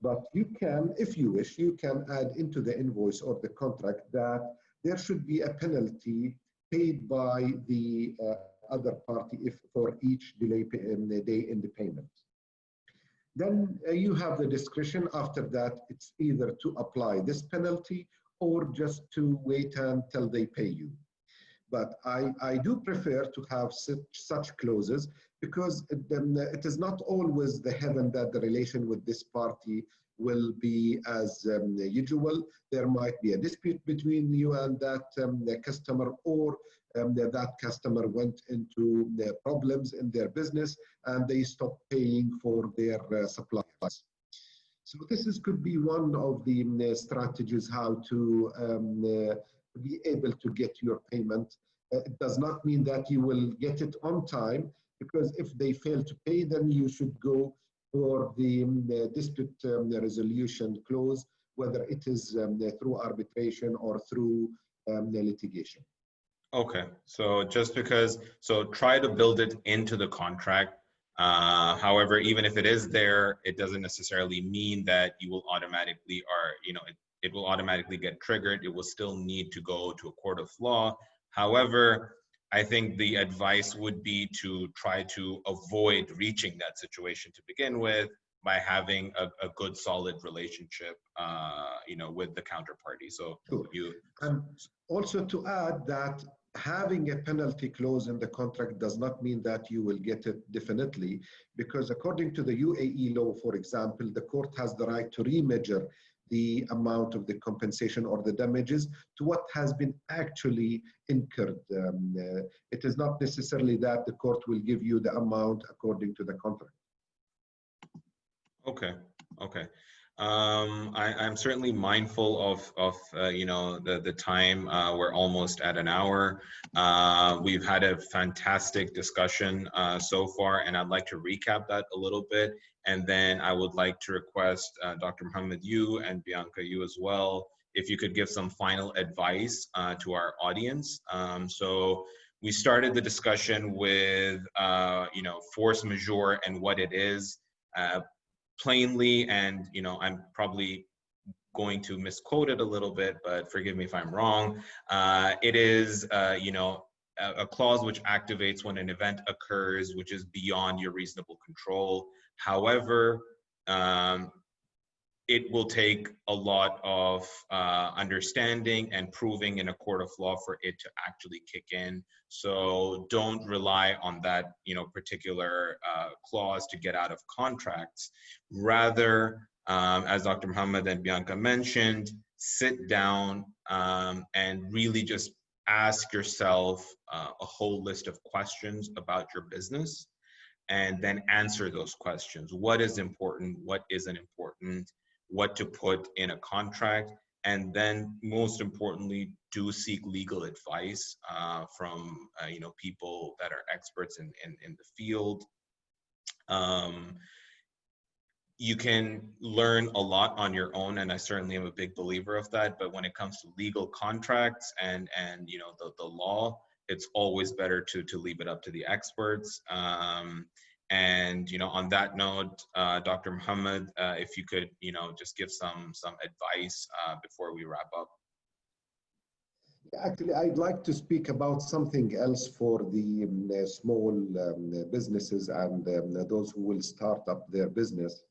But you can, if you wish, you can add into the invoice or the contract that there should be a penalty paid by the other party if for each day in the payment. Then you have the discretion after that. It's either to apply this penalty or just to wait until they pay you. But I do prefer to have such clauses, because it is not always the heaven that the relation with this party will be as usual. There might be a dispute between you and that the customer, or that customer went into the problems in their business and they stopped paying for their suppliers. So this could be one of the strategies how to be able to get your payment. It does not mean that you will get it on time, because if they fail to pay, then you should go for the dispute resolution clause, whether it is through arbitration or through the litigation.
Okay, so just because, so try to build it into the contract. However, even if it is there, it doesn't necessarily mean that you will automatically, or, you know, it will automatically get triggered. It will still need to go to a court of law. However, I think the advice would be to try to avoid reaching that situation to begin with, by having a good, solid relationship, you know, with the counterparty. So
sure.
you,
and also to add that having a penalty clause in the contract does not mean that you will get it definitely, because according to the UAE law, for example, the court has the right to remeasure the amount of the compensation or the damages to what has been actually incurred. It is not necessarily that the court will give you the amount according to the contract.
Okay, okay. I'm certainly mindful of you know, the time. We're almost at an hour. We've had a fantastic discussion so far, and I'd like to recap that a little bit. And then I would like to request Dr. Muhammad, you, and Bianca, you as well, if you could give some final advice to our audience. So we started the discussion with you know, force majeure and what it is. Plainly, and, you know, I'm probably going to misquote it a little bit, but forgive me if I'm wrong. It is, you know, a clause which activates when an event occurs which is beyond your reasonable control. However, it will take a lot of understanding and proving in a court of law for it to actually kick in. So don't rely on that, you know, particular clause to get out of contracts. Rather, as Dr. Muhammad and Bianca mentioned, sit down and really just ask yourself a whole list of questions about your business, and then answer those questions. What is important? What isn't important? What to put in a contract? And then, most importantly, do seek legal advice from you know, people that are experts in the field. You can learn a lot on your own, and I certainly am a big believer of that. But when it comes to legal contracts and you know, the law, it's always better to leave it up to the experts. And, you know, on that note, Dr. Muhammad, if you could, you know, just give some advice before we wrap up.
Actually, I'd like to speak about something else for the small businesses and those who will start up their business.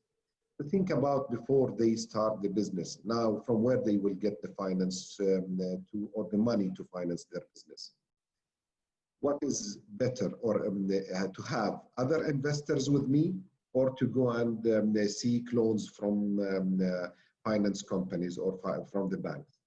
To think about before they start the business. Now, from where they will get the finance or the money to finance their business. What is better, or to have other investors with me, or to go and seek loans from finance companies or from the banks.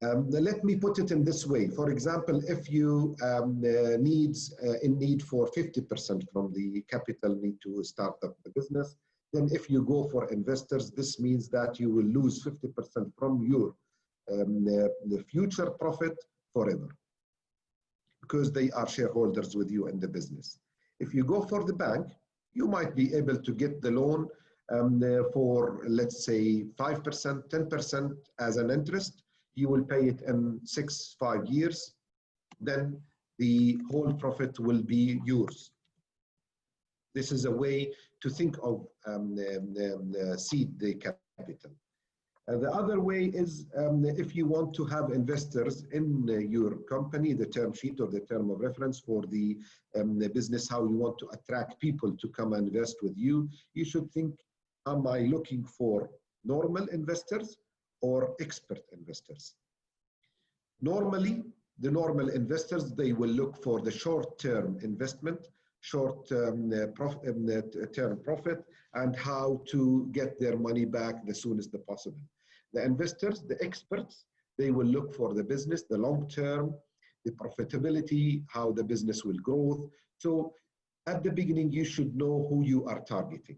Let me put it in this way. For example, if you in need for 50% from the capital need to start up the business, then if you go for investors, this means that you will lose 50% from your the future profit forever, because they are shareholders with you in the business. If you go for the bank, you might be able to get the loan for, let's say, 5%, 10% as an interest. You will pay it in 6-5 years. Then the whole profit will be yours. This is a way to think of seed the capital. The other way is if you want to have investors in your company, the term sheet or the term of reference for the business, how you want to attract people to come and invest with you, you should think, am I looking for normal investors or expert investors? Normally, the normal investors, they will look for the short-term investment, short-term term profit, and how to get their money back as soon as possible. The investors, the experts, they will look for the business, the long-term, the profitability, how the business will grow. So at the beginning, you should know who you are targeting.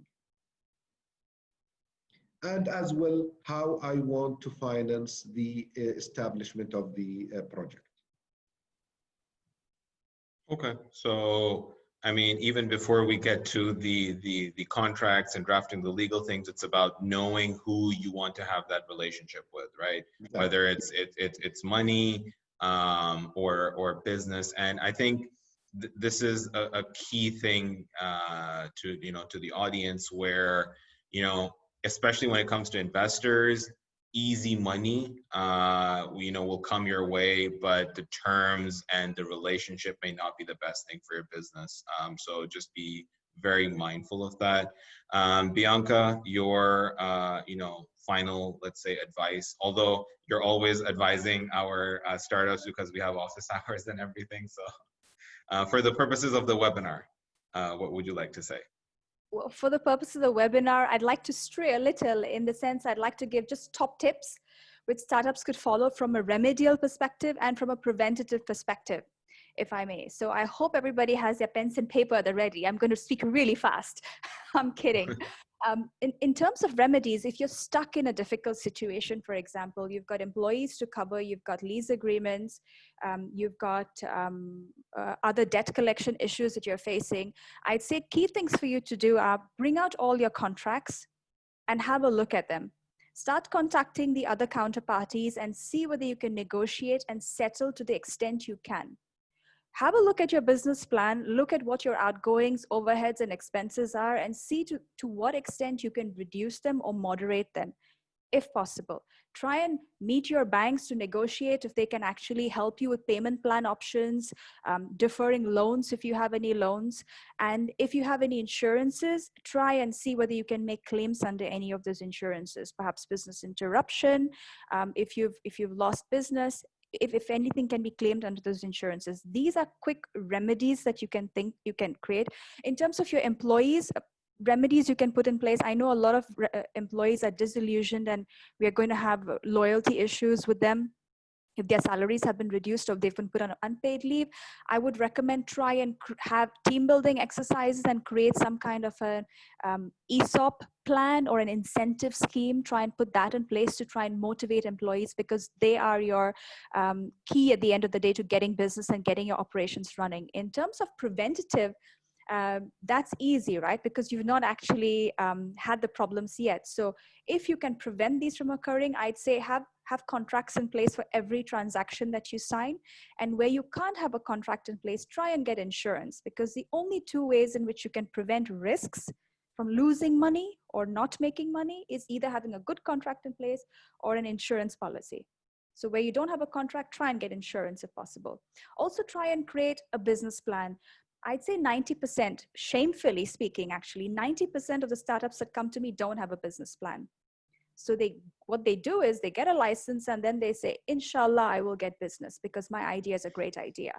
And as well, how I want to finance the establishment of the project.
Okay, so I mean, even before we get to the contracts and drafting the legal things, it's about knowing who you want to have that relationship with, right? Exactly. Whether it's money or business, and I think this is a key thing to the audience, where especially when it comes to investors, easy money will come your way, but the terms and the relationship may not be the best thing for your business. So just be very mindful of that. Bianca, your final, let's say, advice, although you're always advising our startups because we have office hours and everything. So for the purposes of the webinar, what would you like to say?
Well, for the purpose of the webinar, I'd like to stray a little, in the sense I'd like to give just top tips which startups could follow from a remedial perspective and from a preventative perspective, if I may. So I hope everybody has their pens and paper at the ready. I'm going to speak really fast. I'm kidding. In terms of remedies, if you're stuck in a difficult situation, for example, you've got employees to cover, you've got lease agreements, you've got other debt collection issues that you're facing, I'd say key things for you to do are bring out all your contracts and have a look at them. Start contacting the other counterparties and see whether you can negotiate and settle to the extent you can. Have a look at your business plan, look at what your outgoings, overheads, and expenses are, and see to what extent you can reduce them or moderate them, if possible. Try and meet your banks to negotiate if they can actually help you with payment plan options, deferring loans if you have any loans. And if you have any insurances, try and see whether you can make claims under any of those insurances, perhaps business interruption, if you've lost business, if anything can be claimed under those insurances. These are quick remedies that you can create. In terms of your employees, remedies you can put in place. I know a lot of employees are disillusioned, and we are going to have loyalty issues with them if their salaries have been reduced or they've been put on unpaid leave. I would recommend try and have team building exercises and create some kind of an ESOP plan or an incentive scheme. Try and put that in place to try and motivate employees, because they are your key at the end of the day to getting business and getting your operations running. In terms of preventative, that's easy, right? Because you've not actually had the problems yet. So if you can prevent these from occurring, I'd say have contracts in place for every transaction that you sign. And where you can't have a contract in place, try and get insurance, because the only two ways in which you can prevent risks from losing money or not making money is either having a good contract in place or an insurance policy. So where you don't have a contract, try and get insurance if possible. Also try and create a business plan. I'd say 90%, shamefully speaking, actually, 90% of the startups that come to me don't have a business plan. So what they do is they get a license and then they say, Inshallah, I will get business because my idea is a great idea.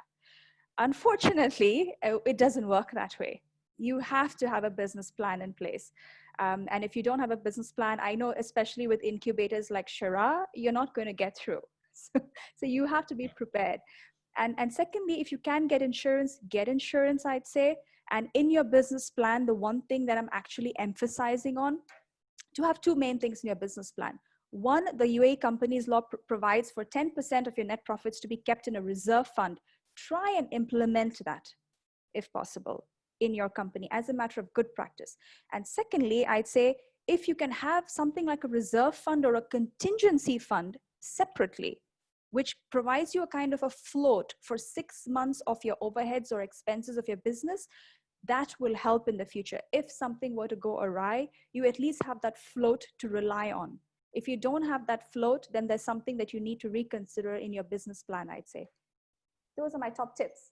Unfortunately, it doesn't work that way. You have to have a business plan in place. And if you don't have a business plan, I know especially with incubators like Shara, you're not going to get through. So you have to be prepared. And secondly, if you can get insurance, I'd say. And in your business plan, the one thing that I'm actually emphasizing on, to have two main things in your business plan. One, the UAE Companies Law provides for 10% of your net profits to be kept in a reserve fund. Try and implement that, if possible, in your company as a matter of good practice. And secondly, I'd say if you can have something like a reserve fund or a contingency fund separately, which provides you a kind of a float for 6 months of your overheads or expenses of your business, that will help in the future. If something were to go awry, you at least have that float to rely on. If you don't have that float, then there's something that you need to reconsider in your business plan, I'd say. Those are my top tips.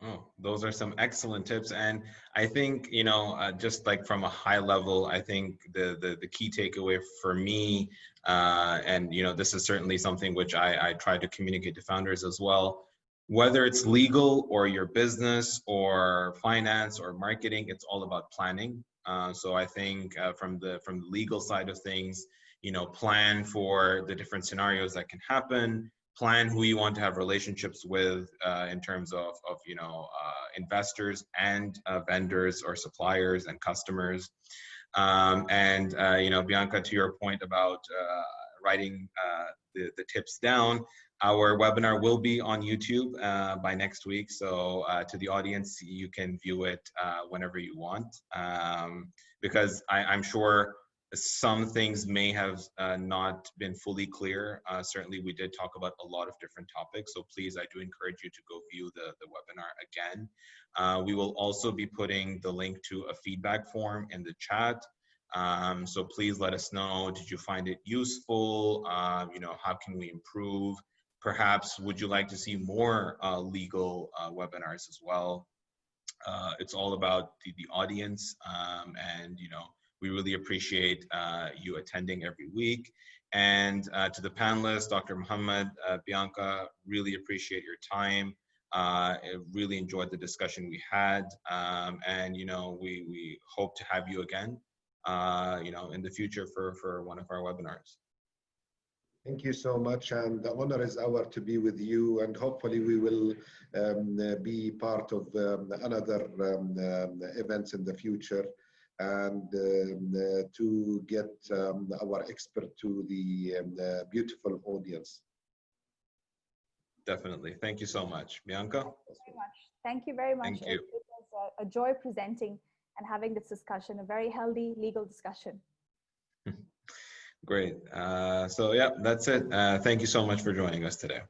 Oh, those are some excellent tips. And I think, you know, just like from a high level, I think the key takeaway for me, and, you know, this is certainly something which I try to communicate to founders as well, whether it's legal or your business or finance or marketing, it's all about planning. So I think from the legal side of things, you know, plan for the different scenarios that can happen, plan who you want to have relationships with in terms of you know, investors and vendors or suppliers and customers. And you know, Bianca, to your point about writing the tips down, our webinar will be on YouTube by next week. So to the audience, you can view it whenever you want, because I'm sure some things may have not been fully clear. Certainly, we did talk about a lot of different topics. So please, I do encourage you to go view the webinar again. We will also be putting the link to a feedback form in the chat. So please let us know, did you find it useful? You know, how can we improve? Perhaps, would you like to see more legal webinars as well? It's all about the audience, and, you know, we really appreciate you attending every week. And to the panelists, Dr. Muhammad, Bianca, really appreciate your time. I really enjoyed the discussion we had. And, you know, we hope to have you again, you know, in the future for one of our webinars.
Thank you so much, and the honor is ours to be with you, and hopefully we will be part of another events in the future, and to get our expert to the beautiful audience.
Definitely. Thank you so much. Bianca?
Thank you very much.
Thank you.
It was a joy presenting and having this discussion, a very healthy legal discussion.
Great. So yeah, that's it. Thank you so much for joining us today.